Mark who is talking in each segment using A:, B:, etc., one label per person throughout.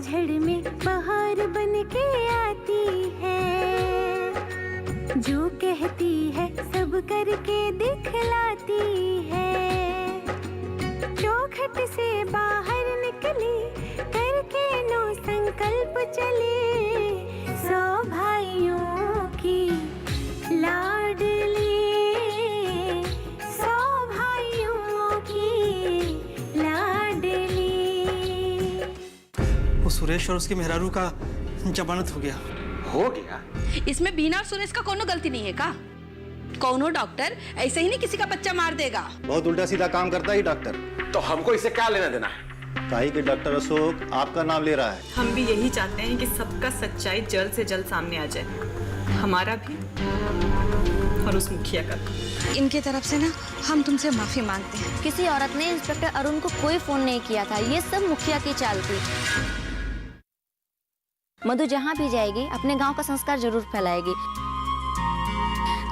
A: पतझड़ में बहार बन के आती है, जो कहती है सब करके दिखलाती है। चौखट से बाहर निकली करके नो संकल्प चले, 100 भाइयों की लाडली, 100 भाइयों की लाडली।
B: वो सुरेश और उसकी मेहरारू का जमानत हो गया।
C: हो गया?
D: इसमें बीना और सुरेश का कोनो गलती नहीं है का? कौनो डॉक्टर ऐसे ही नहीं किसी का बच्चा मार देगा।
E: बहुत उल्टा सीधा काम करता है डॉक्टर।
C: तो हमको इससे क्या लेना देना है?
E: काहे कि डॉक्टर अशोक आपका नाम ले रहा है।
F: हम भी यही चाहते हैं कि सबका सच्चाई जल्द से जल्द सामने आ जाए, हमारा भी और उस मुखिया का भी।
D: इनकी तरफ से ना हम तुमसे माफी मांगते हैं।
G: किसी औरत ने इंस्पेक्टर अरुण को कोई फोन नहीं किया था, ये सब मुखिया की चाल थी। मधु जहाँ भी जाएगी अपने गांव का संस्कार जरूर फैलाएगी,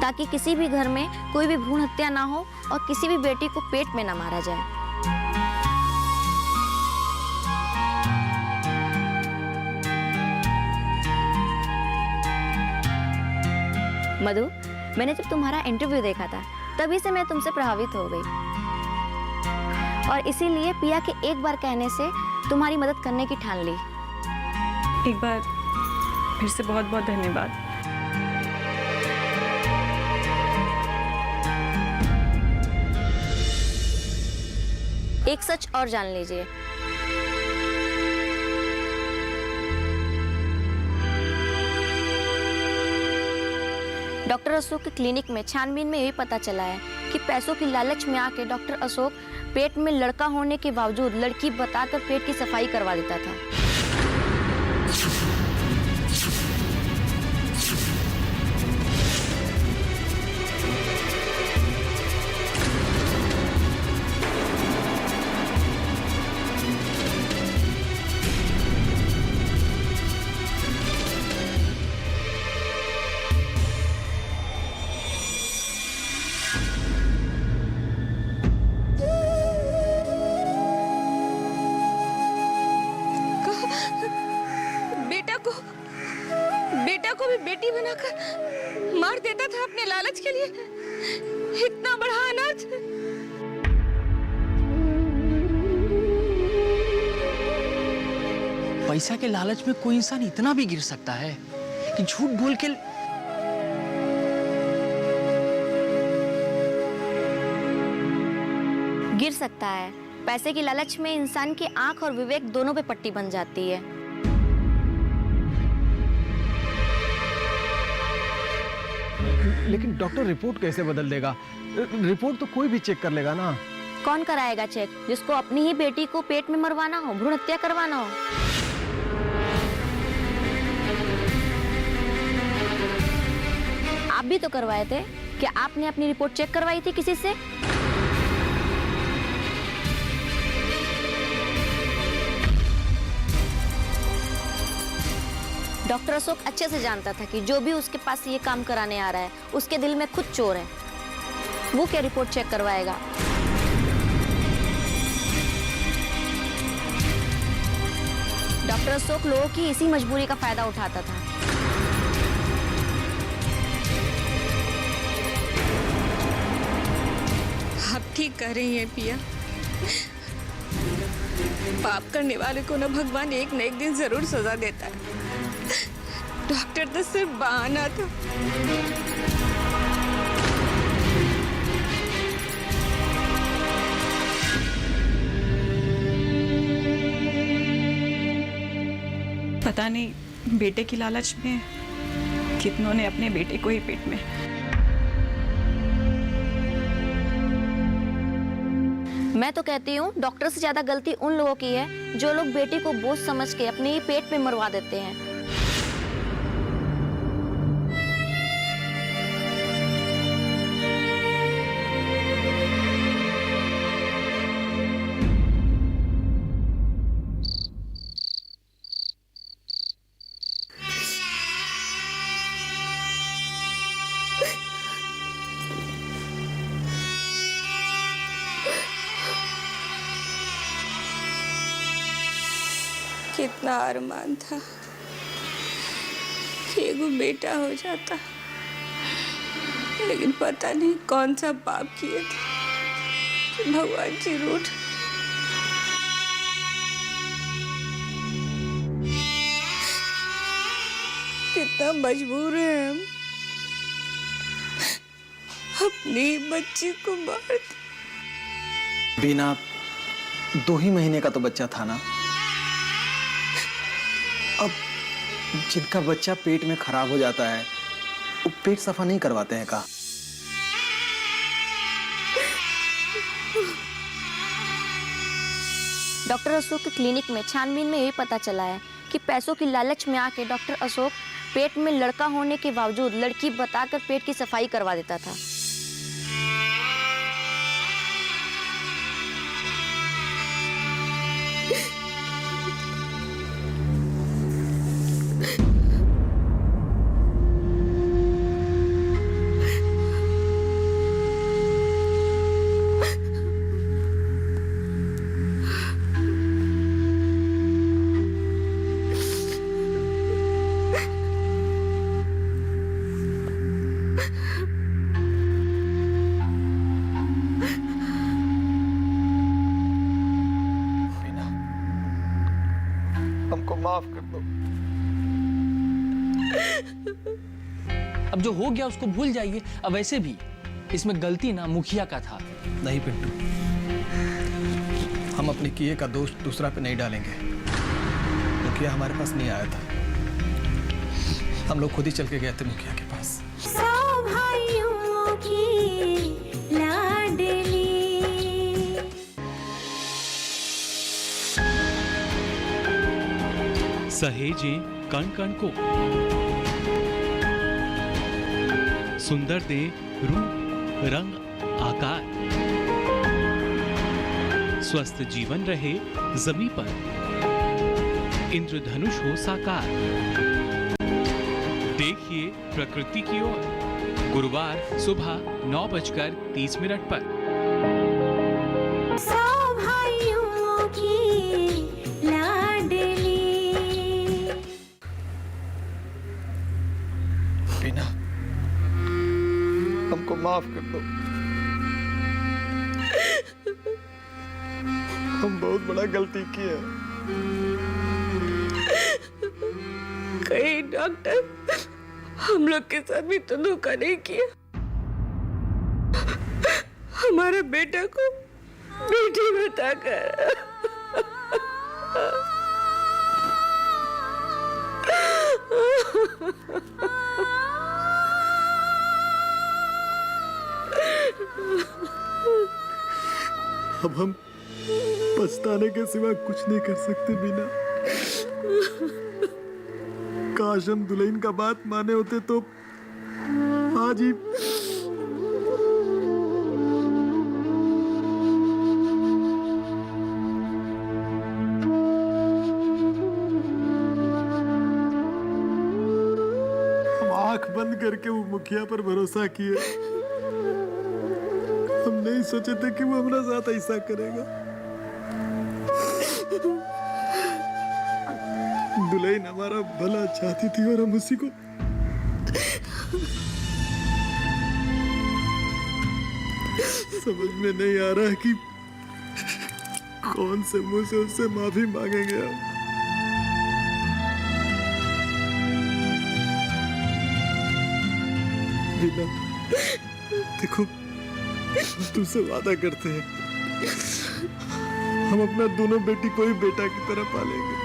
G: ताकि किसी भी घर में कोई भी भ्रूण हत्या ना हो और किसी भी बेटी को पेट में ना मारा जाए। मधु, मैंने जब तुम्हारा इंटरव्यू देखा था तभी से मैं तुमसे प्रभावित हो गई, और इसीलिए पिया के एक बार कहने से तुम्हारी मदद करने की ठान ली।
F: एक बार फिर से बहुत बहुत धन्यवाद।
G: एक सच और जान लीजिए, डॉक्टर अशोक के क्लिनिक में छानबीन में यही पता चला है कि पैसों की लालच में आके डॉक्टर अशोक पेट में लड़का होने के बावजूद लड़की बताकर पेट की सफाई करवा देता था।
D: बेटा को भी बेटी बनाकर मार देता था अपने लालच के लिए। इतना बड़ा अनाथ।
B: पैसा के लालच में कोई इंसान इतना भी गिर सकता है कि झूठ बोल के।
G: गिर सकता है। पैसे की लालच में इंसान की आंख और विवेक दोनों पे पट्टी बन जाती है।
H: लेकिन डॉक्टर रिपोर्ट कैसे बदल देगा? रिपोर्ट तो कोई भी चेक कर लेगा ना।
G: कौन कराएगा चेक? जिसको अपनी ही बेटी को पेट में मरवाना हो, भ्रूण हत्या करवाना हो। आप भी तो करवाए थे। क्या आपने अपनी रिपोर्ट चेक करवाई थी किसी से? डॉक्टर अशोक अच्छे से जानता था कि जो भी उसके पास ये काम कराने आ रहा है उसके दिल में खुद चोर है। वो क्या रिपोर्ट चेक करवाएगा? डॉक्टर अशोक लोगों की इसी मजबूरी का फायदा उठाता था।
D: आप ठीक कह रही हैं पिया। पाप करने वाले को ना भगवान एक न एक दिन जरूर सजा देता है। डॉक्टर तो सिर्फ बहाना था।
F: पता नहीं बेटे की लालच में कितनों ने अपने बेटे को ही पेट में।
G: मैं तो कहती हूँ डॉक्टर से ज्यादा गलती उन लोगों की है जो लोग बेटी को बोझ समझ के अपने ही पेट में मरवा देते हैं।
D: कितना अरमान था कि एगो बेटा हो जाता, लेकिन पता नहीं कौन सा पाप किए थे कि भगवान जी रूठ। कितना मजबूर हैं हम अपनी बच्ची को मार दे।
I: बीना, 2 ही महीने का तो बच्चा था ना। अब जिनका बच्चा पेट में खराब हो जाता है वो पेट सफा नहीं करवाते हैं का?
G: डॉक्टर अशोक के क्लिनिक में छानबीन में यही पता चला है कि पैसों की लालच में आके डॉक्टर अशोक पेट में लड़का होने के बावजूद लड़की बताकर पेट की सफाई करवा देता था।
I: हमको माफ कर दो।
B: अब जो हो गया उसको भूल जाइए। अब वैसे भी इसमें गलती ना मुखिया का था।
I: नहीं पिंटू, हम अपने किए का दोष दूसरा पे नहीं डालेंगे। मुखिया हमारे पास नहीं आया था, हम लोग खुद ही चल के गए थे मुखिया के पास।
A: 100 भाइयों की लाडली।
J: सहेजें कण कण को, सुंदर दे रूप रंग आकार, स्वस्थ जीवन रहे जमी पर, इंद्रधनुष हो साकार। देखिए प्रकृति की ओर, गुरुवार सुबह 9:30 पर।
A: 100 भाइयों की लाडली।
I: बीना, हमको माफ कर दो। हम बहुत बड़ा गलती किया।
D: कहीं डॉक्टर हम लोग के साथ भी तो धोखा नहीं किया? हमारा बेटा को बेटी बताकर।
E: अब हम पछताने के सिवा कुछ नहीं कर सकते बीना। काश हम दुल्हन का बात माने होते तो आज ही हम आंख बंद करके वो मुखिया पर भरोसा किए। हम नहीं सोचे थे कि वो हमारे साथ ऐसा करेगा। दुल्हन हमारा भला चाहती थी और हम उसी को समझ में नहीं आ रहा कि कौन से मुंह से उससे माफी मांगेंगे हम। बीना, देखो तुमसे वादा करते हैं हम अपना दोनों बेटी को ही बेटा की तरह पालेंगे।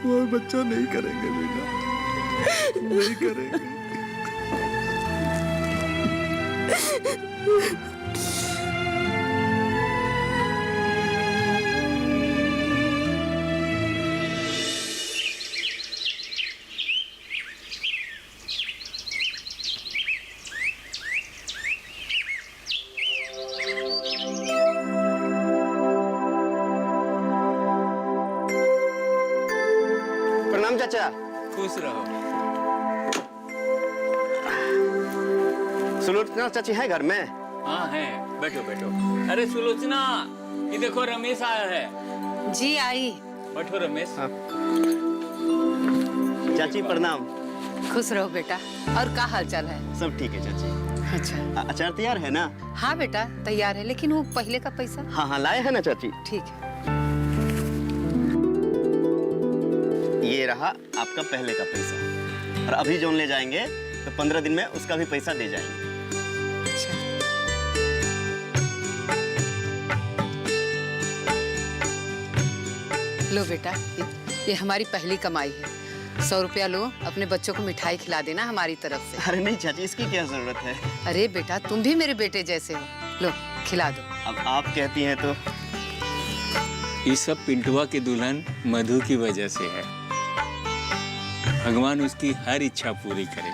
E: वो बच्चा नहीं करेंगे बेटा, नहीं करेंगे।
I: प्रणाम चाचा।
B: खुश रहो।
I: सुलोचना चाची है घर में?
K: हाँ है, बैठो बैठो। अरे सुलोचना, ये देखो रमेश आया है।
D: जी आई।
B: बैठो रमेश।
K: चाची प्रणाम।
D: खुश रहो बेटा। और क्या हाल चाल है?
K: सब ठीक है चाची।
D: अच्छा।
K: अचार तैयार है ना?
D: हाँ बेटा तैयार है, लेकिन वो पहले का पैसा।
K: हाँ हाँ लाए हैं ना चाची।
D: ठीक है।
K: ये रहा आपका पहले का पैसा, और अभी जो ले जाएंगे तो 15 दिन में उसका भी पैसा दे जाएंगे।
D: अच्छा। लो बेटा, ये हमारी पहली कमाई है। 100 रुपया लो, अपने बच्चों को मिठाई खिला देना हमारी तरफ से।
K: अरे नहीं चाची, इसकी क्या जरूरत है?
D: अरे बेटा तुम भी मेरे बेटे जैसे हो, लो खिला दो।
K: अब आप कहती हैं तो।
L: ये सब पिंटुआ की दुल्हन मधु की वजह से है। भगवान उसकी हर इच्छा पूरी करे।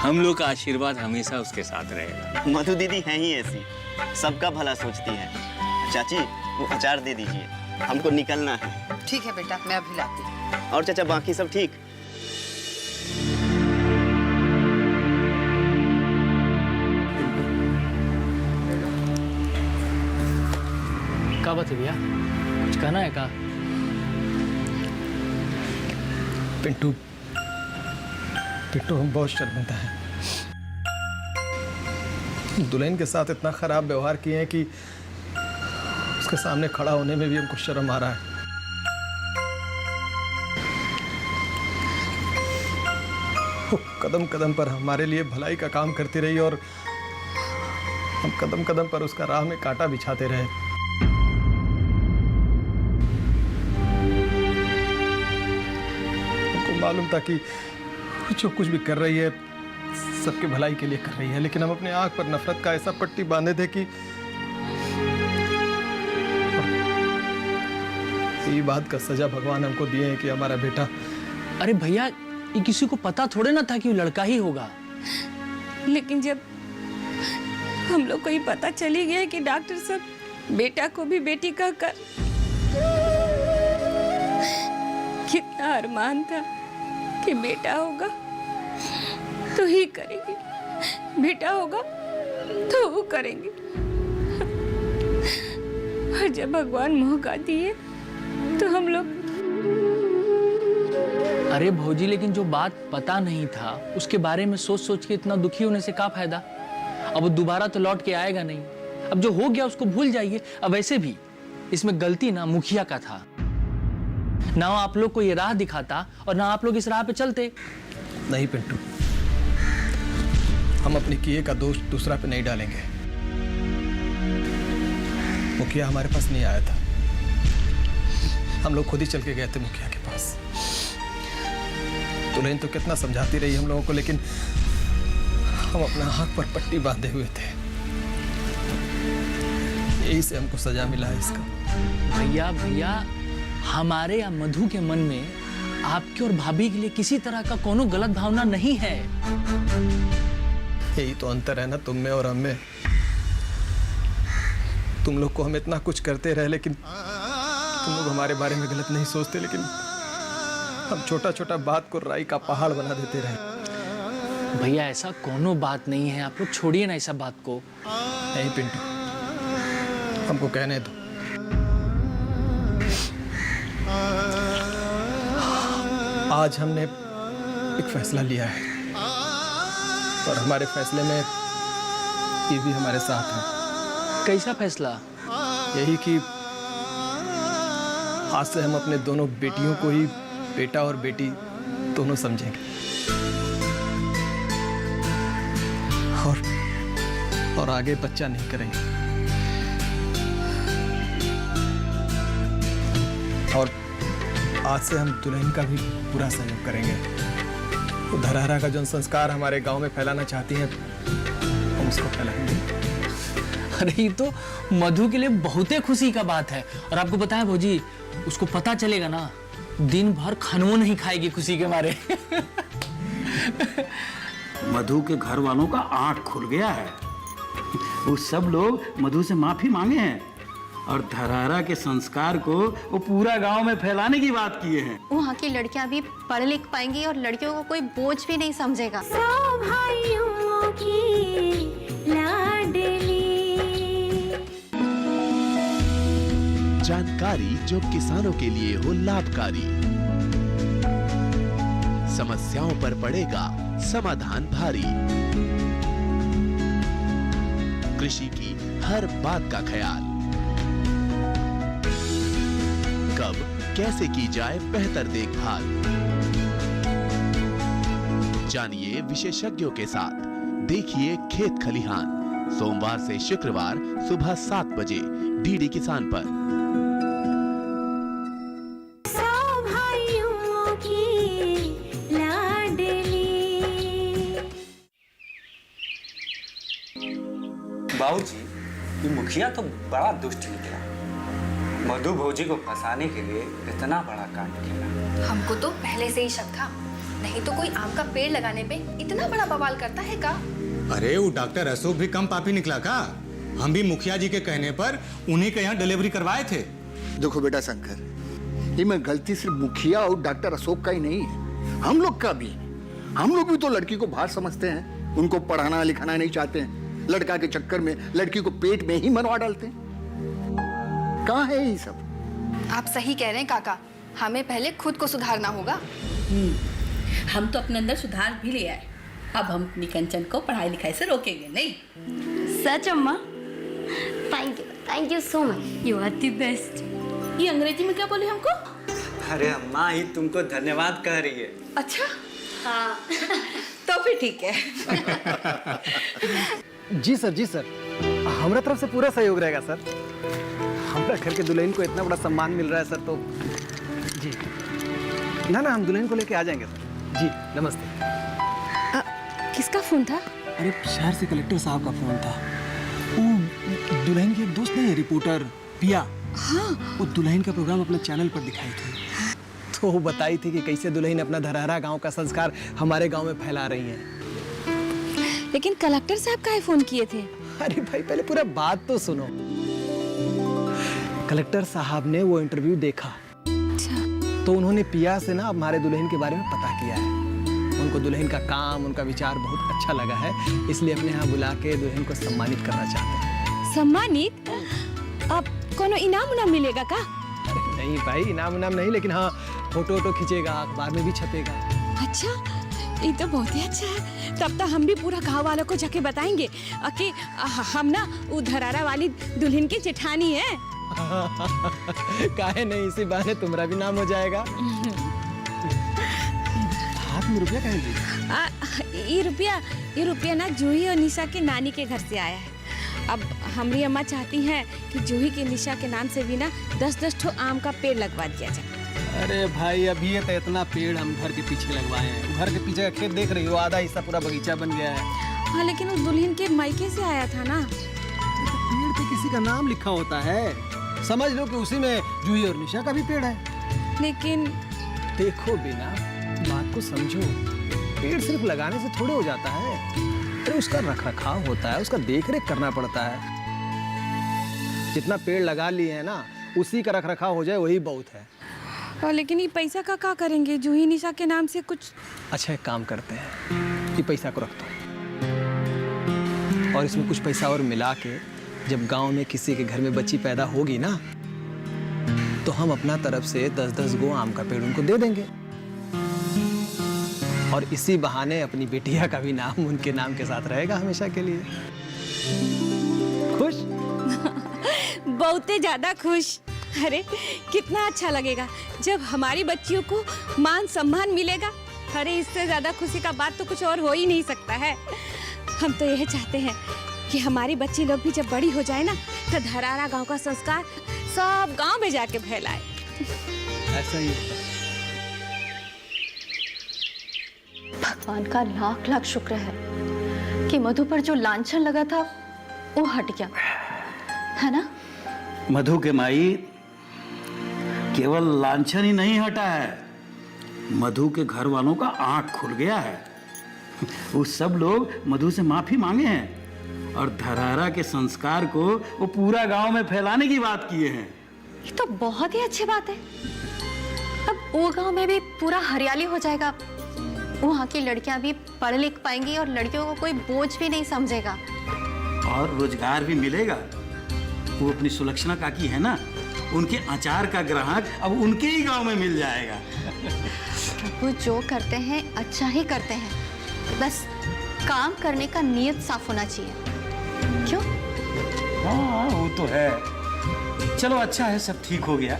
L: हम लोग का आशीर्वाद हमेशा उसके साथ रहेगा।
K: मधु दीदी हैं ही ऐसी, सबका भला सोचती है। चाची वो अचार दे दीजिए, हमको निकलना है।
D: ठीक है बेटा, मैं अभी लाती हूँ।
K: और चाचा बाकी सब ठीक?
B: क्या बात है भैया, कुछ कहना है? क्या
I: पिंटू, हम बहुत शर्मिंदा हैं। दुल्हन के साथ इतना खराब व्यवहार किए हैं कि उसके सामने खड़ा होने में भी हमको शर्म आ रहा है। वो कदम कदम पर हमारे लिए भलाई का काम करती रही और हम कदम कदम पर उसका राह में कांटा बिछाते रहे। हमको मालूम था कि जो कुछ भी कर रही है सबके भलाई के लिए कर रही है, लेकिन हम अपने आंख पर नफरत का ऐसा पट्टी बांधे थे कि ये बात का सजा भगवान हमको दिए है कि हमारा बेटा।
B: अरे भैया, ये किसी को पता थोड़े ना था कि वो लड़का ही होगा।
D: लेकिन जब हम लोग को ये पता चली गया कि डॉक्टर साहब बेटा को भी बेटी कहकर, कितना अरमान था कि बेटा होगा तो ही करेंगे, बेटा होगा तो वो करेंगे। और जब भगवान मौका दिए तो हम लोग।
B: अरे भौजी, लेकिन जो बात पता नहीं था उसके बारे में सोच सोच के इतना दुखी होने से क्या फायदा? अब वो दोबारा तो लौट के आएगा नहीं। अब जो हो गया उसको भूल जाइए। अब वैसे भी इसमें गलती ना मुखिया का था, ना आप लोग को ये राह दिखाता और ना आप लोग इस राह पे चलते।
I: नहीं पिंटू, हम अपने किए का दोष दूसरा पे नहीं डालेंगे। मुखिया हमारे पास नहीं आया था, हम लोग खुद ही चल के गए थे मुखिया के पास। दुल्हन तो कितना समझाती रही हम लोगों को, लेकिन हम अपना हाथ पर पट्टी बांधे हुए थे। यही से हमको सजा मिला है इसका।
B: भैया, हमारे या मधु के मन में आपके और भाभी के लिए किसी तरह का कोनो गलत भावना नहीं है।
I: यही तो अंतर है ना तुम में और हम में। तुम लोग को हम इतना कुछ करते रहे, लेकिन तुम लोग हमारे बारे में गलत नहीं सोचते, लेकिन हम छोटा छोटा बात को राई का पहाड़ बना देते रहे।
B: भैया ऐसा कोनो बात नहीं है, आप लोग छोड़िए ना ऐसा बात को।
I: नहीं पिंटू, हमको कहने दो। आज हमने एक फैसला लिया है और हमारे फैसले में ये भी हमारे साथ है।
B: कैसा फैसला?
I: यही कि आज से हम अपने दोनों बेटियों को ही बेटा और बेटी दोनों समझेंगे और आगे बच्चा नहीं करेंगे। और आज से हम दुल्हन का भी पूरा सहयोग करेंगे। तो धराहरा का जो संस्कार हमारे गांव में फैलाना चाहती हैं, हम उसको फैलाएंगे।
B: अरे ये तो मधु के लिए बहुत ही खुशी का बात है। और आपको पता है भौजी, उसको पता चलेगा ना, दिन भर खानों नहीं खाएगी खुशी के मारे।
M: मधु के घर वालों का आंख खुल गया है। वो सब लोग मधु से माफी मांगे हैं और धराहरा के संस्कार को वो पूरा गांव में फैलाने की बात किए हैं।
G: वहाँ की लड़कियां भी पढ़ लिख पाएंगी और लड़कियों को कोई बोझ भी नहीं समझेगा।
A: सौ भाइयों की लाडली।
N: जानकारी जो किसानों के लिए हो लाभकारी। समस्याओं पर पड़ेगा समाधान भारी। कृषि की हर बात का ख्याल, कब कैसे की जाए बेहतर देखभाल। जानिए विशेषज्ञों के साथ, देखिए खेत खलिहान, सोमवार से शुक्रवार सुबह 7 बजे डीडी किसान पर।
A: भाइयों की लाडली।
L: बाबूजी, ये मुखिया तो बड़ा दुष्ट निकला। मधु भौजी को फंसाने के लिए इतना बड़ा कांड किया।
D: हमको तो पहले से ही शक था, नहीं तो कोई आम का पेड़ लगाने पे इतना बड़ा बवाल करता है का?
O: अरे वो डॉक्टर अशोक भी कम पापी निकला का? हम भी मुखिया जी के कहने पर उन्हीं के यहाँ डिलीवरी करवाए थे।
P: देखो बेटा शंकर, ये मैं गलती सिर्फ मुखिया और डॉक्टर अशोक का ही नहीं है, हम लोग का भी। हम लोग भी तो लड़की को बाहर समझते हैं, उनको पढ़ाना लिखाना नहीं चाहते हैं, लड़का के चक्कर में लड़की को पेट में ही मरवा डालते हैं। कहाँ है ये सब?
D: आप सही कह रहे हैं काका, हमें पहले खुद को सुधारना होगा।
Q: हम तो अपने अंदर सुधार भी ले आए। अब हम अपनी कंचन को पढ़ाई लिखाई से रोकेंगे नहीं।
G: सच अम्मा? Thank you so much, you are the best.
Q: ये अंग्रेजी में क्या बोले हमको?
L: अरे अम्मा ही तुमको धन्यवाद कह रही है।
Q: अच्छा हाँ तो फिर ठीक है।
I: जी सर, हमारा तरफ से पूरा सहयोग रहेगा सर। हमारा घर के दुल्हन को इतना बड़ा सम्मान मिल रहा है सर, तो जी ना हम दुल्हन को लेके आ जाएंगे सर। जी नमस्ते।
D: किसका फोन था?
I: अरे शहर से कलेक्टर साहब का फोन था। वो दुल्हन की एक दोस्त नहीं है, रिपोर्टर पिया।
D: हाँ।
I: वो दुल्हन का प्रोग्राम अपने चैनल पर दिखाई थी, तो वो बताई थी कि कैसे दुल्हन अपना धरहरा गांव का संस्कार हमारे गांव में फैला रही है।
D: लेकिन कलेक्टर साहब काहे फोन किए थे?
I: अरे भाई पहले पूरा बात तो सुनो। कलेक्टर साहब ने वो इंटरव्यू देखा, तो उन्होंने पिया से ना हमारे दुल्हन के बारे में पता किया है। उनको दुल्हन का काम, उनका विचार बहुत अच्छा लगा है, इसलिए अपने यहाँ बुला के दुल्हन को सम्मानित करना चाहते हैं।
D: सम्मानित? अब कोनो इनाम उनाम मिलेगा का?
I: नहीं भाई, इनाम नहीं, लेकिन हाँ फोटो खींचेगा, अखबार में भी छपेगा।
D: अच्छा, ये तो बहुत ही अच्छा है। तब तो हम भी पूरा गांव वालों को जाके बताएंगे कि हम ना वो धरारा वाली दुल्हन की जेठानी है।
I: काहे नहीं, इसी बहाने तुम्हारा भी नाम हो जाएगा। हाथ में रुपया कहाँ दी?
D: ये रुपया ना जूही और निशा के नानी के घर से आया है। अब हमारी अम्मा चाहती हैं कि जूही के निशा के नाम से भी ना 10-10 ठो आम का पेड़ लगवा दिया जाए।
I: अरे भाई अभी ये तो इतना पेड़ हम घर के पीछे लगवाए हैं। घर के पीछे का खेत देख रही हो, आधा हिस्सा पूरा बगीचा बन गया है।
D: हाँ, लेकिन उस दुल्हन के मायके से आया था ना।
I: पेड़ पे किसी का नाम लिखा होता है, समझ लो कि उसी में जूही और निशा का भी पेड़ है।
D: लेकिन
I: देखो बिना, बात को समझो, पेड़ सिर्फ लगाने से थोड़े हो जाता है। अरे उसका रखरखाव होता है, उसका देखरेख करना पड़ता है। जितना पेड़ लगा लिए हैं ना, उसी का रखरखाव हो जाए वही बहुत है।
D: लेकिन ये पैसा का क्या करेंगे? जूही निशा के नाम से कुछ।
I: अच्छा एक काम करते हैं, ये पैसा को रख दो और इसमें कुछ पैसा और मिला के जब गांव में किसी के घर में बच्ची पैदा होगी ना, तो हम अपना तरफ से 10-10 गो आम का पेड़ उनको दे देंगे और इसी बहाने अपनी बेटिया का भी नाम उनके नाम के साथ रहेगा हमेशा के लिए। खुश?
D: बहुत ज्यादा खुश। अरे कितना अच्छा लगेगा जब हमारी बच्चियों को मान सम्मान मिलेगा। अरे इससे ज्यादा खुशी का बात तो कुछ और हो ही नहीं सकता है। हम तो यह चाहते हैं कि हमारी बच्ची लोग भी जब बड़ी हो जाए ना, तो धरारा गांव का संस्कार सब गांव में जाके फैलाए।
I: ऐसा ही
G: भगवान का लाख लाख शुक्र है कि मधु पर जो लांछन लगा था वो हट गया, है ना?
M: मधु के माई, केवल लांछन ही नहीं हटा है, मधु के घर वालों का आंख खुल गया है। वो सब लोग मधु से माफी मांगे हैं और धरारा के संस्कार को वो पूरा गांव में फैलाने की बात किए हैं।
G: ये तो बहुत ही अच्छी बात है। अब वो गांव में भी पूरा हरियाली हो जाएगा, वहाँ की लड़कियां भी पढ़ लिख पाएंगी और लड़कियों को कोई बोझ भी नहीं समझेगा
M: और रोजगार भी मिलेगा। वो अपनी सुलक्षणा काकी है ना, उनके अचार का ग्राहक अब उनके ही गांव में मिल जाएगा।
G: वो जो करते हैं अच्छा ही करते हैं, बस काम करने का नियत साफ होना चाहिए। क्यों?
M: हाँ वो तो है। चलो अच्छा है, सब ठीक हो गया।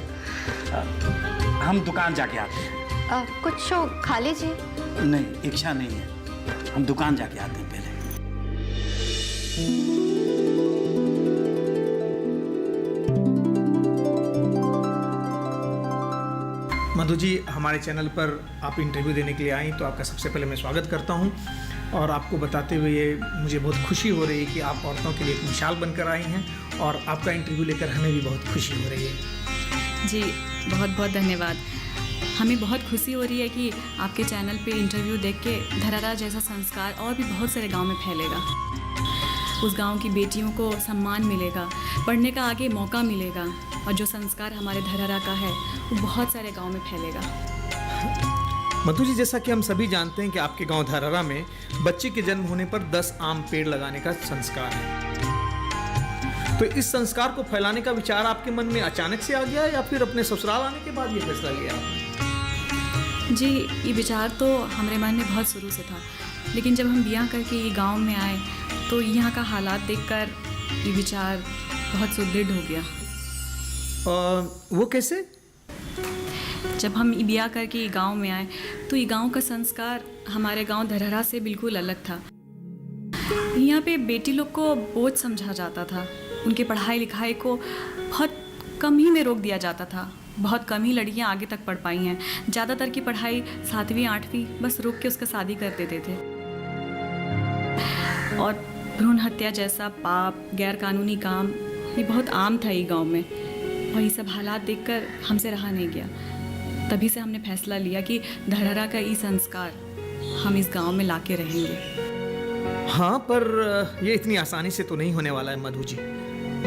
M: हम दुकान जाके आते हैं।
G: कुछ खा लीजिए।
M: नहीं, इच्छा नहीं है, हम दुकान जाके आते हैं पहले।
R: मधु जी, हमारे चैनल पर आप इंटरव्यू देने के लिए आई, तो आपका सबसे पहले मैं स्वागत करता हूं। और आपको बताते हुए मुझे बहुत खुशी हो रही है कि आप औरतों के लिए एक मिसाल बनकर आई हैं, और आपका इंटरव्यू लेकर हमें भी बहुत खुशी हो रही है।
F: जी बहुत बहुत धन्यवाद। हमें बहुत खुशी हो रही है कि आपके चैनल पे इंटरव्यू देख के धरारा जैसा संस्कार और भी बहुत सारे गांव में फैलेगा। उस गांव की बेटियों को सम्मान मिलेगा, पढ़ने का आगे मौका मिलेगा, और जो संस्कार हमारे धरारा का है वो बहुत सारे गांव में फैलेगा।
R: मधु जी, जैसा कि हम सभी जानते हैं कि आपके गांव धरारा में बच्चे के जन्म होने पर 10 आम पेड़ लगाने का संस्कार है, तो इस संस्कार को फैलाने का विचार आपके मन में अचानक से आ गया, या फिर अपने ससुराल आने के बाद ये फैसला लिया आपने?
F: जी, ये विचार तो हमारे मन में बहुत शुरू से था, लेकिन जब हम ब्याह करके ये गांव में आए तो यहाँ का हालात देखकर ये विचार बहुत सुदृढ़ हो गया।
R: वो कैसे?
F: जब हम ब्याह करके ये गांव में आए तो ये गांव का संस्कार हमारे गांव धरारा से बिल्कुल अलग था। यहाँ पे बेटी लोग को बोझ समझा जाता था, उनके पढ़ाई लिखाई को बहुत कम ही में रोक दिया जाता था। बहुत कम ही लड़कियाँ आगे तक पढ़ पाई हैं, ज़्यादातर की पढ़ाई 7वीं 8वीं बस रोक के उसका शादी कर देते थे। और भ्रूण हत्या जैसा पाप, गैर कानूनी काम ये बहुत आम था ये गांव में, और ये सब हालात देखकर हमसे रहा नहीं गया। तभी से हमने फैसला लिया कि धरारा का ये संस्कार हम इस गांव में लाके रहेंगे।
R: हाँ, पर ये इतनी आसानी से तो नहीं होने वाला है मधु जी।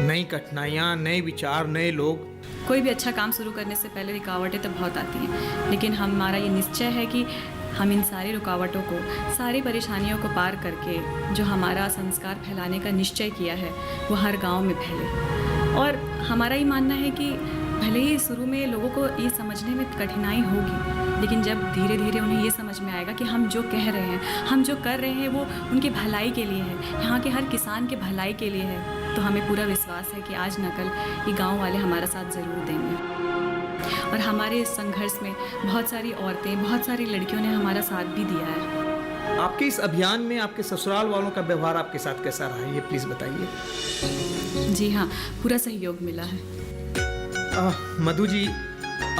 R: नई कठिनाइयाँ, नए विचार, नए लोग।
F: कोई भी अच्छा काम शुरू करने से पहले रुकावटें तो बहुत आती हैं, लेकिन हमारा ये निश्चय है कि हम इन सारी रुकावटों को, सारी परेशानियों को पार करके जो हमारा संस्कार फैलाने का निश्चय किया है वो हर गांव में फैले। और हमारा ये मानना है कि भले ही शुरू में लोगों को ये समझने में कठिनाई होगी, लेकिन जब धीरे धीरे उन्हें ये समझ में आएगा कि हम जो कह रहे हैं, हम जो कर रहे हैं वो उनके भलाई के लिए है, यहाँ के हर किसान के भलाई के लिए है, तो हमें पूरा विश्वास है कि आज न कल ये गांव वाले हमारा साथ ज़रूर देंगे। और हमारे इस संघर्ष में बहुत सारी औरतें, बहुत सारी लड़कियों ने हमारा साथ भी दिया है।
R: आपके इस अभियान में आपके ससुराल वालों का व्यवहार आपके साथ कैसा रहा है, ये प्लीज़ बताइए।
F: जी हाँ, पूरा सहयोग मिला है।
R: मधु जी,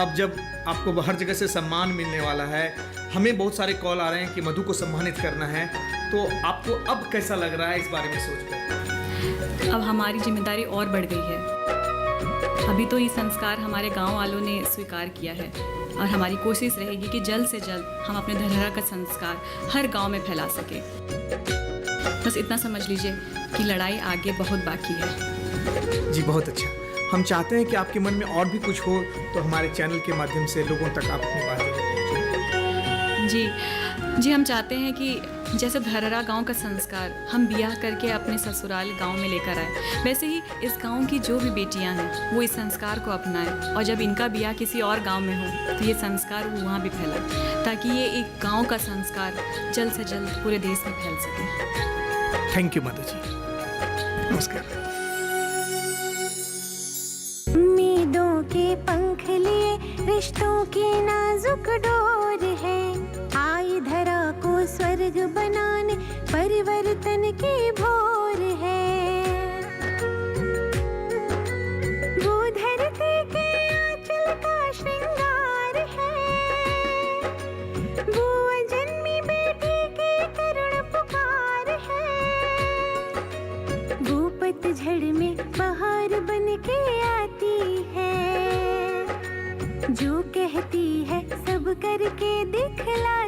R: अब जब आपको हर जगह से सम्मान मिलने वाला है, हमें बहुत सारे कॉल आ रहे हैं कि मधु को सम्मानित करना है, तो आपको अब कैसा लग रहा है इस बारे में सोचकर?
F: अब हमारी जिम्मेदारी और बढ़ गई है। अभी तो ये संस्कार हमारे गांव वालों ने स्वीकार किया है, और हमारी कोशिश रहेगी कि जल्द से जल्द हम अपने धरारा का संस्कार हर गांव में फैला सके। बस इतना समझ लीजिए कि लड़ाई आगे बहुत बाकी है।
R: जी बहुत अच्छा। हम चाहते हैं कि आपके मन में और भी कुछ हो तो हमारे चैनल के माध्यम से लोगों तक आप अपनी बातें
F: जी, हम चाहते हैं कि जैसे धरारा गांव का संस्कार हम ब्याह करके अपने ससुराल गांव में लेकर आए, वैसे ही इस गांव की जो भी बेटियां हैं वो इस संस्कार को अपनाएं, और जब इनका ब्याह किसी और गांव में हो तो ये संस्कार वो वहाँ भी फैलाए, ताकि ये एक गांव का संस्कार जल्द से जल्द पूरे देश में फैल सके।
R: थैंक यू मधु जी, नमस्कार।
A: उम्मीदों के पंख लिए रिश्तों की नाजुक डोर है, आई धरा को स्वर्ग बनाने परिवर्तन की भोर है। वो धरती के आंचल का श्रृंगार है, वो अजन्मी बेटी की करुण पुकार है, वो पतझड़ में बहार बन के आती है, जो कहती है सब करके दिखला